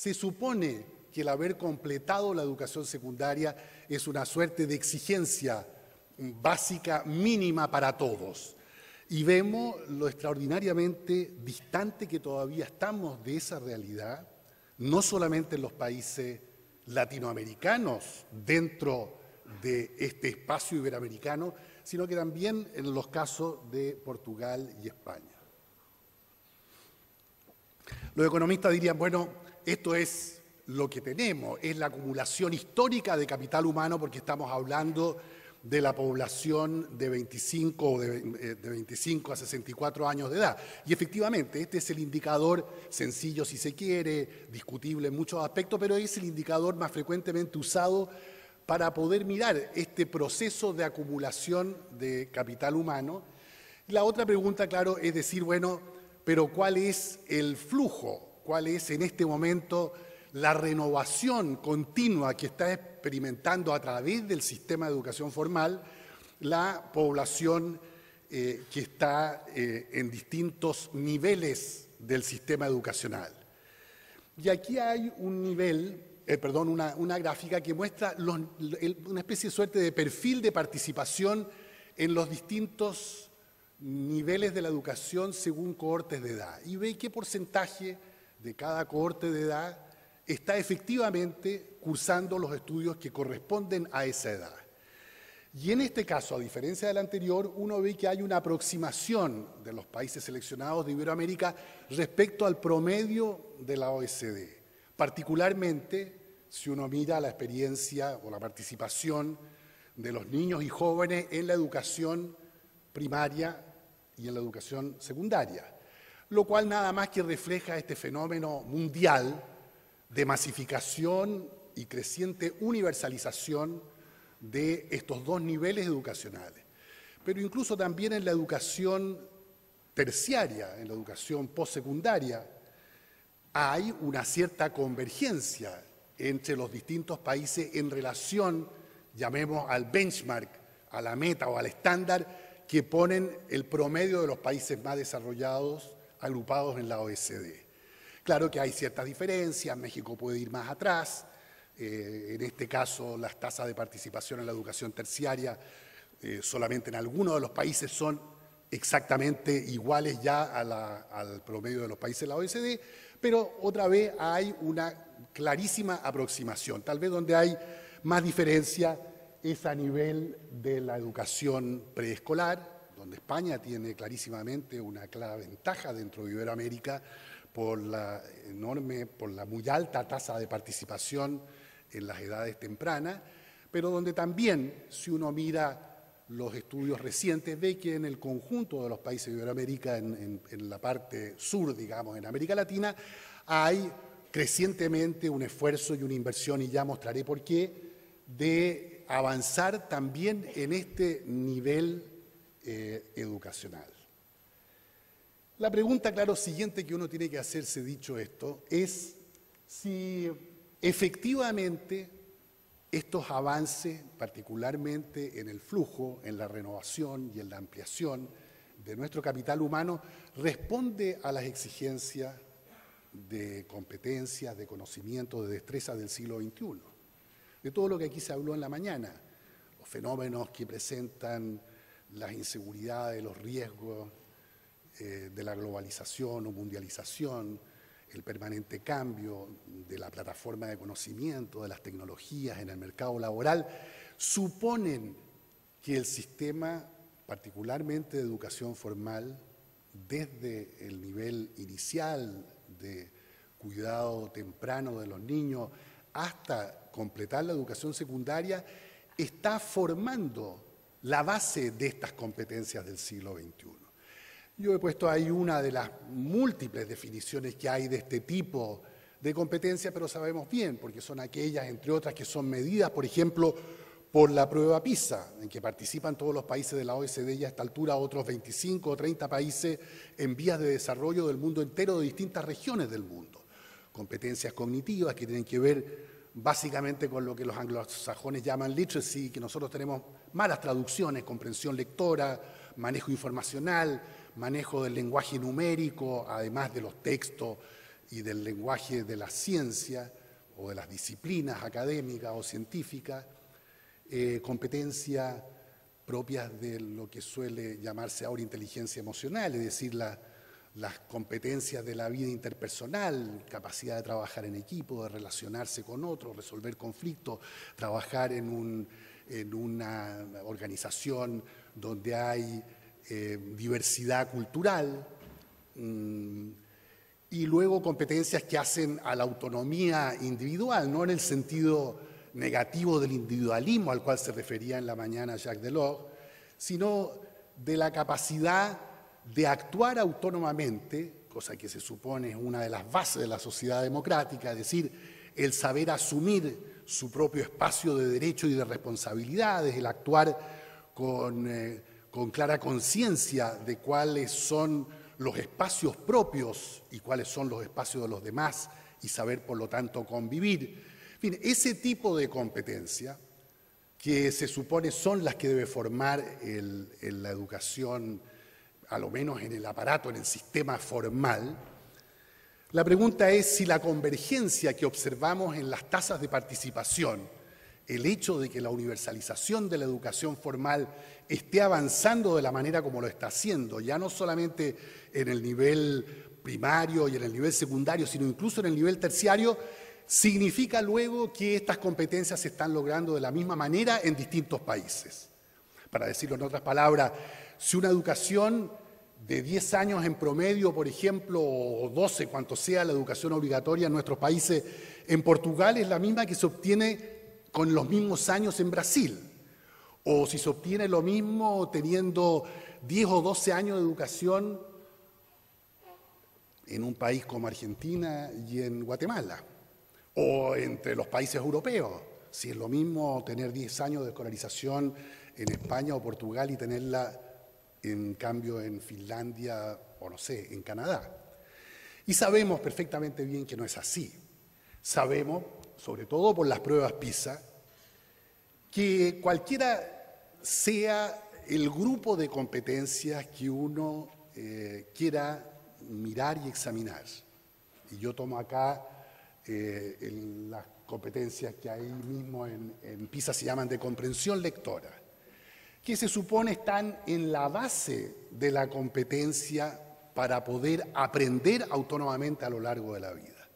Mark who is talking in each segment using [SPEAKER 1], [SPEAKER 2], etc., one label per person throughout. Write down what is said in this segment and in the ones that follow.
[SPEAKER 1] se supone que el haber completado la educación secundaria es una suerte de exigencia básica mínima para todos. Y vemos lo extraordinariamente distante que todavía estamos de esa realidad, no solamente en los países latinoamericanos dentro de este espacio iberoamericano, sino que también en los casos de Portugal y España. Los economistas dirían, bueno, esto es lo que tenemos, es la acumulación histórica de capital humano porque estamos hablando de la población de 25 a 64 años de edad. Y efectivamente, este es el indicador sencillo si se quiere, discutible en muchos aspectos, pero es el indicador más frecuentemente usado para poder mirar este proceso de acumulación de capital humano. La otra pregunta, claro, es decir, bueno, pero ¿cuál es el flujo? ¿Cuál es en este momento la renovación continua que está experimentando a través del sistema de educación formal la población que está en distintos niveles del sistema educacional? Y aquí hay un nivel, una gráfica que muestra una especie de suerte de perfil de participación en los distintos niveles de la educación según cohortes de edad. Y ve qué porcentaje de cada cohorte de edad está efectivamente cursando los estudios que corresponden a esa edad. Y en este caso, a diferencia del anterior, uno ve que hay una aproximación de los países seleccionados de Iberoamérica respecto al promedio de la OECD, particularmente si uno mira la experiencia o la participación de los niños y jóvenes en la educación primaria y en la educación secundaria, lo cual nada más que refleja este fenómeno mundial de masificación y creciente universalización de estos dos niveles educacionales. Pero incluso también en la educación terciaria, en la educación postsecundaria, hay una cierta convergencia entre los distintos países en relación, llamemos al benchmark, a la meta o al estándar que ponen el promedio de los países más desarrollados agrupados en la OECD. Claro que hay ciertas diferencias, México puede ir más atrás, en este caso las tasas de participación en la educación terciaria solamente en algunos de los países son exactamente iguales ya al promedio de los países de la OECD, pero otra vez hay una clarísima aproximación, tal vez donde hay más diferencia es a nivel de la educación preescolar, donde España tiene clarísimamente una clara ventaja dentro de Iberoamérica, por la muy alta tasa de participación en las edades tempranas, pero donde también, si uno mira los estudios recientes, ve que en el conjunto de los países de Iberoamérica, en la parte sur, digamos, en América Latina, hay crecientemente un esfuerzo y una inversión, y ya mostraré por qué, de avanzar también en este nivel educacional. La pregunta, claro, siguiente que uno tiene que hacerse, dicho esto, es si efectivamente estos avances, particularmente en el flujo, en la renovación y en la ampliación de nuestro capital humano, responde a las exigencias de competencias, de conocimiento, de destreza del siglo XXI. De todo lo que aquí se habló en la mañana, los fenómenos que presentan las inseguridades, los riesgos, de la globalización o mundialización, el permanente cambio de la plataforma de conocimiento, de las tecnologías en el mercado laboral, suponen que el sistema, particularmente de educación formal, desde el nivel inicial de cuidado temprano de los niños hasta completar la educación secundaria, está formando la base de estas competencias del siglo XXI. Yo he puesto ahí una de las múltiples definiciones que hay de este tipo de competencias, pero sabemos bien, porque son aquellas, entre otras, que son medidas, por ejemplo, por la prueba PISA, en que participan todos los países de la OECD y a esta altura otros 25 o 30 países en vías de desarrollo del mundo entero, de distintas regiones del mundo. Competencias cognitivas que tienen que ver básicamente con lo que los anglosajones llaman literacy, que nosotros tenemos malas traducciones, comprensión lectora, manejo informacional, manejo del lenguaje numérico, además de los textos y del lenguaje de la ciencia o de las disciplinas académicas o científicas, competencias propias de lo que suele llamarse ahora inteligencia emocional, es decir, las competencias de la vida interpersonal, capacidad de trabajar en equipo, de relacionarse con otros, resolver conflictos, trabajar en una organización donde hay diversidad cultural, y luego competencias que hacen a la autonomía individual, no en el sentido negativo del individualismo al cual se refería en la mañana Jacques Delors, sino de la capacidad de actuar autónomamente, cosa que se supone es una de las bases de la sociedad democrática, es decir, el saber asumir su propio espacio de derechos y de responsabilidades, el actuar con clara conciencia de cuáles son los espacios propios y cuáles son los espacios de los demás y saber, por lo tanto, convivir. En fin, ese tipo de competencia que se supone son las que debe formar la educación, a lo menos en el aparato, en el sistema formal. La pregunta es si la convergencia que observamos en las tasas de participación, el hecho de que la universalización de la educación formal esté avanzando de la manera como lo está haciendo, ya no solamente en el nivel primario y en el nivel secundario, sino incluso en el nivel terciario, significa luego que estas competencias se están logrando de la misma manera en distintos países. Para decirlo en otras palabras, si una educación de 10 años en promedio, por ejemplo, o 12, cuanto sea la educación obligatoria en nuestros países, en Portugal es la misma que se obtiene con los mismos años en Brasil, o si se obtiene lo mismo teniendo 10 o 12 años de educación en un país como Argentina y en Guatemala, o entre los países europeos, si es lo mismo tener 10 años de escolarización en España o Portugal y tenerla en cambio en Finlandia o no sé, en Canadá. Y sabemos perfectamente bien que no es así. Sabemos, sobre todo por las pruebas PISA, que cualquiera sea el grupo de competencias que uno quiera mirar y examinar. Y yo tomo acá las competencias que ahí mismo en PISA se llaman de comprensión lectora, que se supone están en la base de la competencia para poder aprender autónomamente a lo largo de la vida.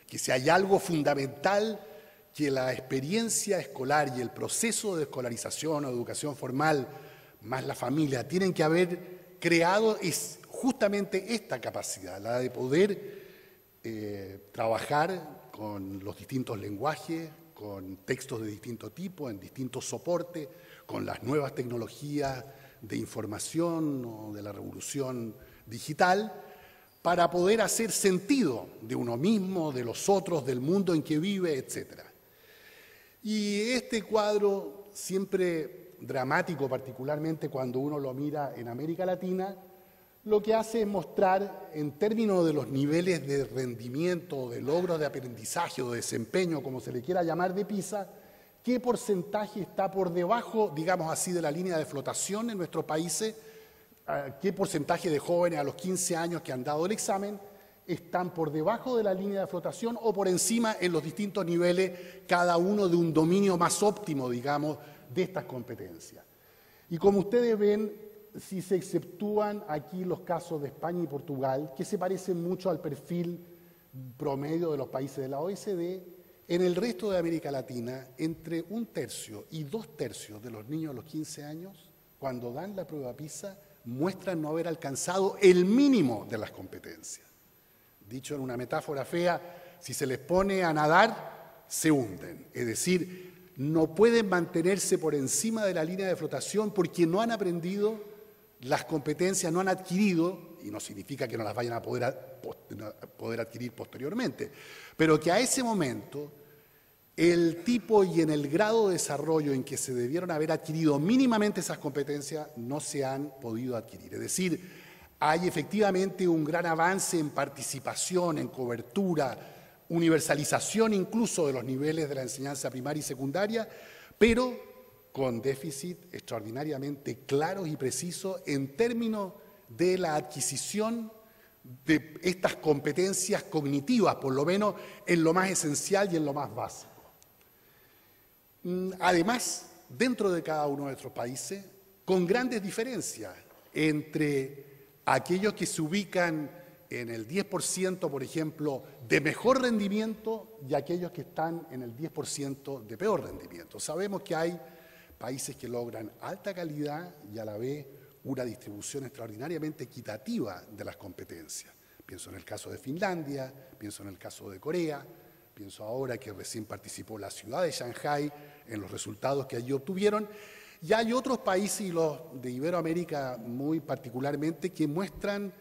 [SPEAKER 1] Que si hay algo fundamental que la experiencia escolar y el proceso de escolarización o educación formal, más la familia, tienen que haber creado es justamente esta capacidad, la de poder trabajar con los distintos lenguajes, con textos de distinto tipo, en distintos soportes, con las nuevas tecnologías de información o de la revolución digital, para poder hacer sentido de uno mismo, de los otros, del mundo en que vive, etc. Y este cuadro, siempre dramático, particularmente cuando uno lo mira en América Latina, lo que hace es mostrar, en términos de los niveles de rendimiento, de logros de aprendizaje o de desempeño, como se le quiera llamar, de PISA, qué porcentaje está por debajo, digamos así, de la línea de flotación en nuestros países, qué porcentaje de jóvenes a los 15 años que han dado el examen están por debajo de la línea de flotación o por encima en los distintos niveles, cada uno de un dominio más óptimo, digamos, de estas competencias. Y como ustedes ven, si se exceptúan aquí los casos de España y Portugal, que se parecen mucho al perfil promedio de los países de la OECD, en el resto de América Latina, entre 1/3 y 2/3 de los niños a los 15 años, cuando dan la prueba PISA, muestran no haber alcanzado el mínimo de las competencias. Dicho en una metáfora fea, si se les pone a nadar, se hunden. Es decir, no pueden mantenerse por encima de la línea de flotación porque no han aprendido las competencias, no han adquirido, y no significa que no las vayan a poder adquirir posteriormente, pero que a ese momento el tipo y en el grado de desarrollo en que se debieron haber adquirido mínimamente esas competencias no se han podido adquirir. Es decir, hay efectivamente un gran avance en participación, en cobertura, universalización incluso de los niveles de la enseñanza primaria y secundaria, pero con déficit extraordinariamente claros y precisos en términos de la adquisición de estas competencias cognitivas, por lo menos en lo más esencial y en lo más básico. Además, dentro de cada uno de nuestros países, con grandes diferencias entre aquellos que se ubican en el 10%, por ejemplo, de mejor rendimiento y aquellos que están en el 10% de peor rendimiento. Sabemos que hay países que logran alta calidad y a la vez una distribución extraordinariamente equitativa de las competencias. Pienso en el caso de Finlandia, pienso en el caso de Corea, pienso ahora que recién participó la ciudad de Shanghái en los resultados que allí obtuvieron. Y hay otros países, y los de Iberoamérica muy particularmente, que muestran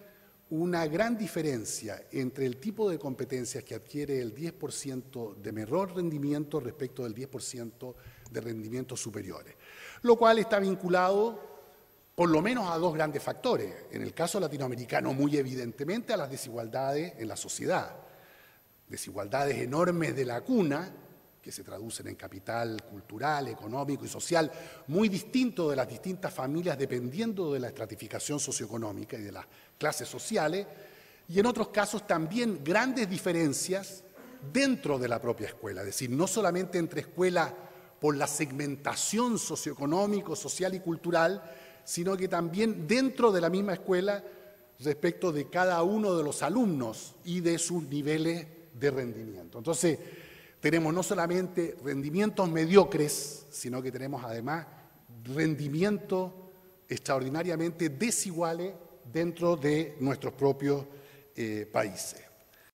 [SPEAKER 1] una gran diferencia entre el tipo de competencias que adquiere el 10% de menor rendimiento respecto del 10% de rendimientos superiores, lo cual está vinculado por lo menos a dos grandes factores. En el caso latinoamericano, muy evidentemente, a las desigualdades en la sociedad. Desigualdades enormes de la cuna, que se traducen en capital cultural, económico y social, muy distinto de las distintas familias dependiendo de la estratificación socioeconómica y de las clases sociales, y en otros casos también grandes diferencias dentro de la propia escuela, es decir, no solamente entre escuelas por la segmentación socioeconómica, social y cultural, sino que también dentro de la misma escuela respecto de cada uno de los alumnos y de sus niveles de rendimiento. Entonces, tenemos no solamente rendimientos mediocres, sino que tenemos además rendimientos extraordinariamente desiguales dentro de nuestros propios países.